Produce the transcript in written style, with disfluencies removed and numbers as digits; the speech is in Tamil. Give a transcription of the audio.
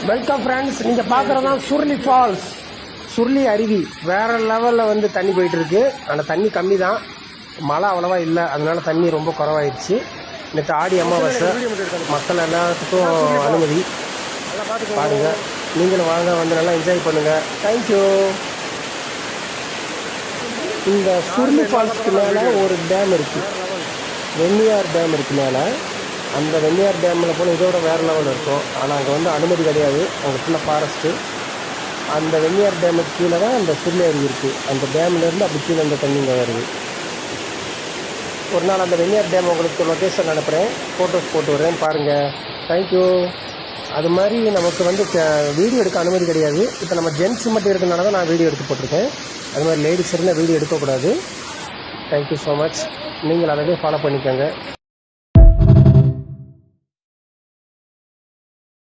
வெல்கம் ஃப்ரெண்ட்ஸ், நீங்கள் பார்க்குறது தான் சுருளி ஃபால்ஸ், சுருளி அருவி. வேறு லெவலில் வந்து தண்ணி போயிட்டு இருக்கு. ஆனால் தண்ணி கம்மி தான், மழை அவ்வளோவா இல்லை, அதனால தண்ணி ரொம்ப குறவாயிடுச்சு. நேற்று ஆடி அமாவாசை, மக்கள் எல்லாத்துக்கும் அனுமதி. பாருங்கள், நீங்களும் வாங்க, வந்து நல்லா என்ஜாய் பண்ணுங்கள். தேங்க்யூ. இந்த சுருளி ஃபால்ஸ்க்கு மேலே ஒரு டேம் இருக்குது, வெண்ணியார் டேம் இருக்குது மேலே. அந்த வெண்ணியார் டேமில் போனால் இதோட வேறு லெவலில் இருக்கும். ஆனால் அங்கே வந்து அனுமதி கிடையாது, அங்கே ஃபுல்லாக ஃபாரஸ்ட்டு. அந்த வெண்ணியார் டேமுக்கு கீழே தான் அந்த சுருளி அருவி இருக்குது. அந்த டேம்லேருந்து அப்படி கீழே அந்த தண்ணி இங்கே வருது. ஒரு நாள் அந்த வெண்ணியார் டேம் உங்களுக்கு லொக்கேஷன் அனுப்புகிறேன், ஃபோட்டோஸ் போட்டு வரேன், பாருங்கள். தேங்க்யூ. அது மாதிரி நமக்கு வந்து வீடியோ எடுக்க அனுமதி கிடையாது. இப்போ நம்ம ஜென்ட்ஸ் மட்டும் இருக்கிறனால தான் நான் வீடியோ எடுத்து போட்டிருக்கேன். அது மாதிரி லேடிஸ் இருந்தால் வீடியோ எடுக்கக்கூடாது. Thank you so much. நீங்கள் அதவே ஃபாலோ பண்ணிக்கோங்க.